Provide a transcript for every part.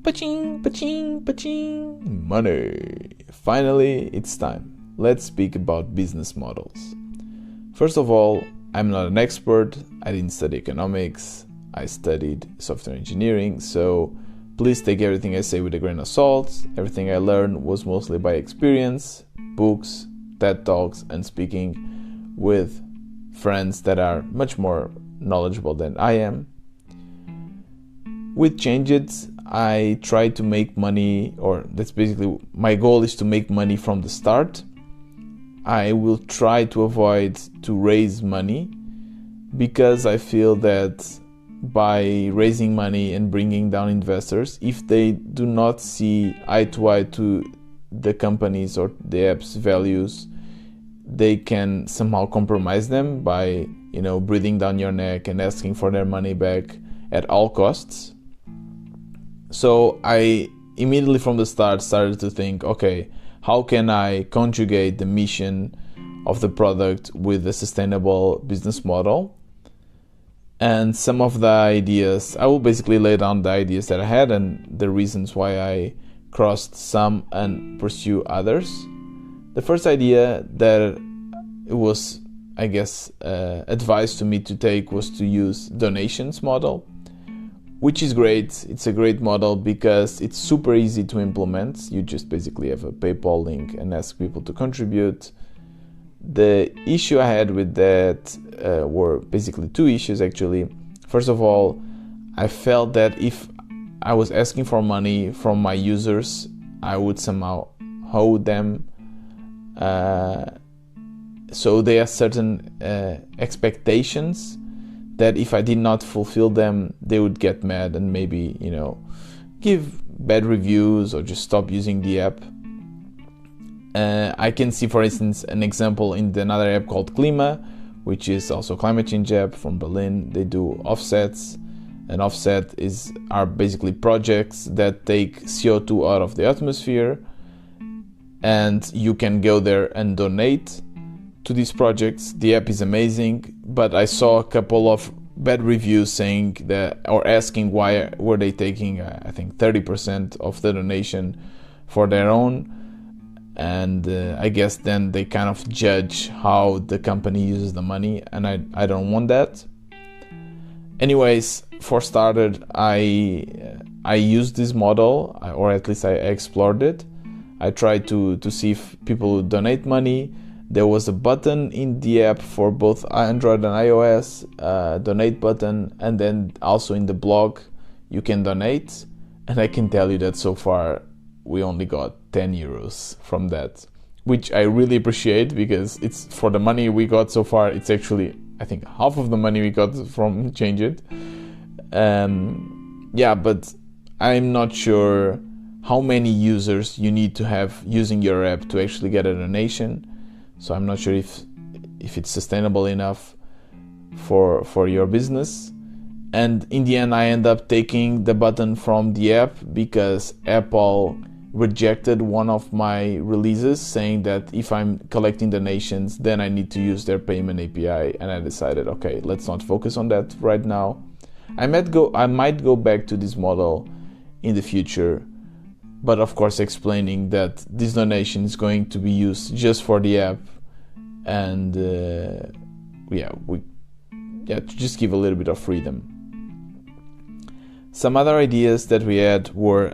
Paching, paching, paching. Money. Finally, it's time. Let's speak about business models. First of all, I'm not an expert. I didn't study economics. I studied software engineering, so please take everything I say with a grain of salt. Everything I learned was mostly by experience, books, TED Talks, and speaking with friends that are much more knowledgeable than I am. With Changeit, I try to make money, or that's basically my goal is to make money from the start. I will try to avoid to raise money because I feel that by raising money and bringing down investors, if they do not see eye to eye to the companies or the app's values, they can somehow compromise them by, breathing down your neck and asking for their money back at all costs. So I immediately from the start started to think, okay, how can I conjugate the mission of the product with a sustainable business model? And some of the ideas, I will basically lay down the ideas that I had and the reasons why I crossed some and pursue others. The first idea that it was, advice to me to take was to use donations model, which is great. It's a great model because it's super easy to implement. You just basically have a PayPal link and ask people to contribute. The issue I had with that were basically two issues actually. First of all, I felt that if I was asking for money from my users, I would somehow owe them. So there are certain expectations that if I did not fulfill them, they would get mad and maybe, give bad reviews or just stop using the app. I can see, for instance, an example in another app called Klima, which is also a climate change app from Berlin. They do offsets. An offset are basically projects that take CO2 out of the atmosphere, and you can go there and donate to these projects. The app is amazing, but I saw a couple of bad reviews saying that, or asking why were they taking, 30% of the donation for their own. And I guess then they kind of judge how the company uses the money, and I don't want that. Anyways, for started, I used this model, or at least I explored it. I tried to see if people would donate money. There was a button in the app for both Android and iOS, donate button, and then also in the blog you can donate. And I can tell you that so far we only got 10 euros from that, which I really appreciate because it's for the money we got so far. It's actually, I think, half of the money we got from Changeit. But I'm not sure how many users you need to have using your app to actually get a donation. So I'm not sure if it's sustainable enough for your business. And in the end, I end up taking the button from the app because Apple rejected one of my releases saying that if I'm collecting donations, then I need to use their payment API. And I decided, okay, let's not focus on that right now. I might go back to this model in the future, but of course explaining that this donation is going to be used just for the app, and to just give a little bit of freedom. Some other ideas that we had were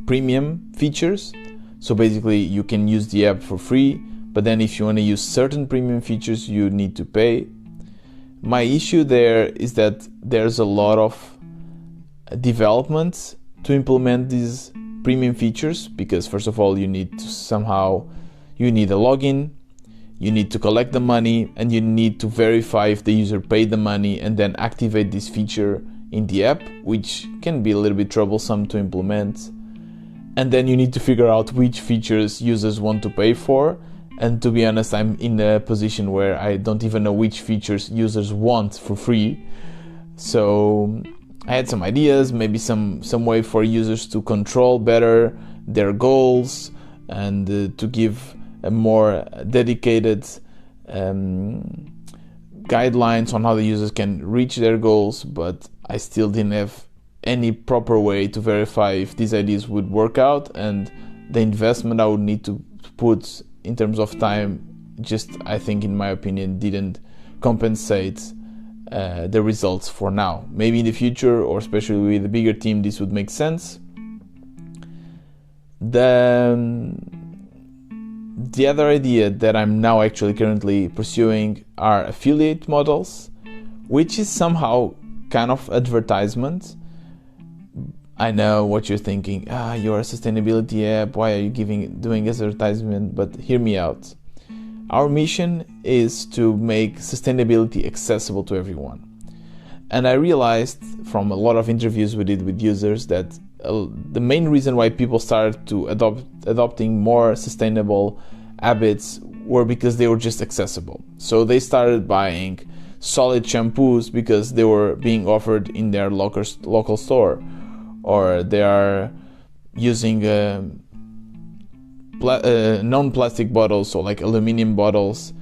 premium features. So basically you can use the app for free, but then if you want to use certain premium features, you need to pay. My issue there is that there's a lot of development to implement these premium features, because first of all you need a login, you need to collect the money, and you need to verify if the user paid the money and then activate this feature in the app, which can be a little bit troublesome to implement. And then you need to figure out which features users want to pay for. And to be honest, I'm in a position where I don't even know which features users want for free. So I had some ideas, maybe some way for users to control better their goals and to give a more dedicated guidelines on how the users can reach their goals, but I still didn't have any proper way to verify if these ideas would work out, and the investment I would need to put in terms of time just, I think, in my opinion, didn't compensate the results for now. Maybe in the future, or especially with a bigger team, this would make sense. The other idea that I'm now actually currently pursuing are affiliate models, which is somehow kind of advertisement. I know what you're thinking. You're a sustainability app. Why are you doing advertisement? But hear me out. Our mission is to make sustainability accessible to everyone. And I realized from a lot of interviews we did with users that the main reason why people started to adopting more sustainable habits were because they were just accessible. So they started buying solid shampoos because they were being offered in their local store, or they are using non-plastic bottles, so like aluminum bottles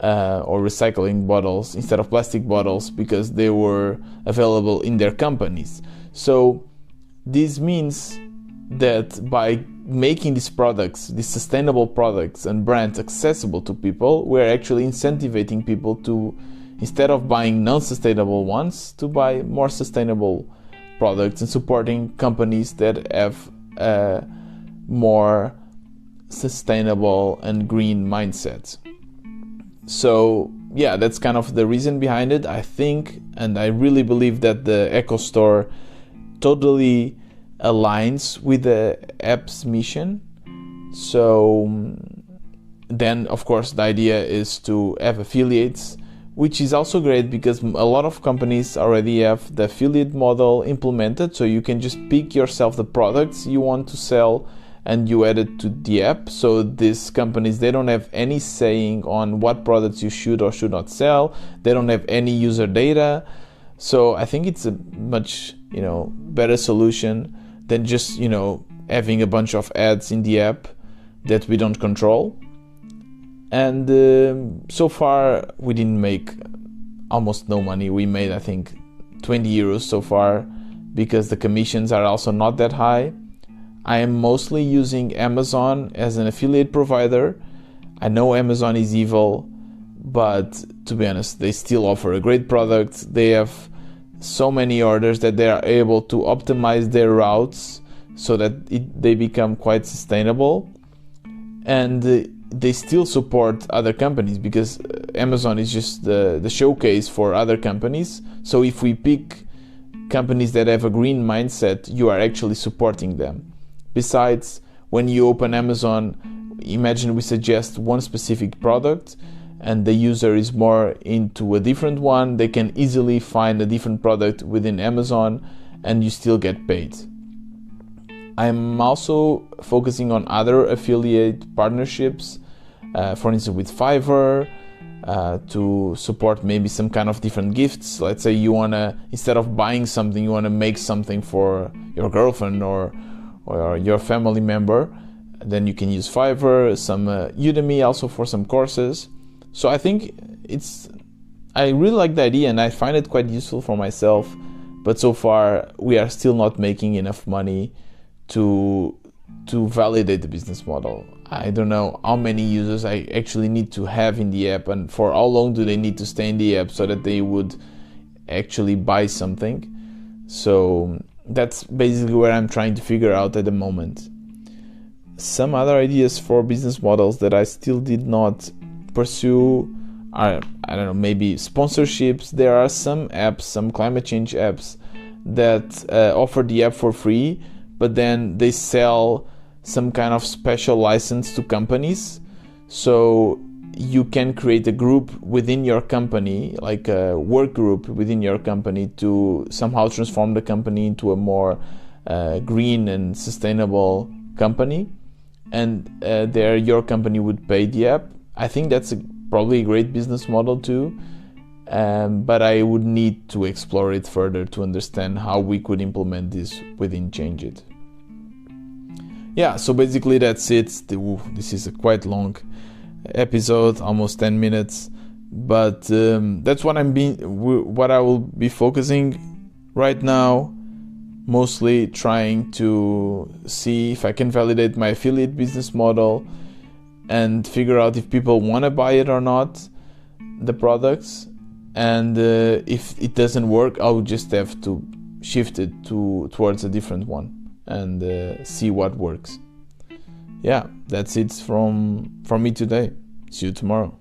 or recycling bottles instead of plastic bottles because they were available in their companies. So this means that by making these products, these sustainable products and brands accessible to people, we're actually incentivizing people to, instead of buying non-sustainable ones, to buy more sustainable products, and supporting companies that have a more sustainable and green mindset. So yeah, that's kind of the reason behind it. I think, and I really believe that the Eco Store totally aligns with the app's mission. So then, of course, the idea is to have affiliates, which is also great because a lot of companies already have the affiliate model implemented. So you can just pick yourself the products you want to sell and you add it to the app. So these companies, they don't have any saying on what products you should or should not sell. They don't have any user data. So I think it's a much, better solution than just, having a bunch of ads in the app that we don't control. And so far we didn't make almost no money. We made, I think, 20 euros so far because the commissions are also not that high. I am mostly using Amazon as an affiliate provider. I know Amazon is evil, but to be honest, they still offer a great product. They have so many orders that they are able to optimize their routes so that they become quite sustainable. And they still support other companies because Amazon is just the showcase for other companies. So if we pick companies that have a green mindset, you are actually supporting them. Besides, when you open Amazon, imagine we suggest one specific product and the user is more into a different one, they can easily find a different product within Amazon and you still get paid. I'm also focusing on other affiliate partnerships, for instance with Fiverr, to support maybe some kind of different gifts. Let's say you want to, instead of buying something, you want to make something for your girlfriend or your family member, then you can use Fiverr, some Udemy also for some courses. So I think I really like the idea and I find it quite useful for myself, but so far we are still not making enough money to validate the business model. I don't know how many users I actually need to have in the app and for how long do they need to stay in the app so that they would actually buy something. So that's basically what I'm trying to figure out at the moment. Some other ideas for business models that I still did not pursue are, I don't know, maybe sponsorships. There are some apps, some climate change apps that offer the app for free, but then they sell some kind of special license to companies. So you can create a group within your company, like a work group within your company, to somehow transform the company into a more green and sustainable company. And there your company would pay the app. I think that's probably a great business model too. But I would need to explore it further to understand how we could implement this within Changeit. Yeah, so basically that's it. This is a quite long episode, almost 10 minutes, but that's what I will be focusing right now. mostly trying to see if I can validate my affiliate business model and figure out if people want to buy it or not, the products. And if it doesn't work, I'll just have to shift it towards a different one and see what works. Yeah, that's it from me today. See you tomorrow.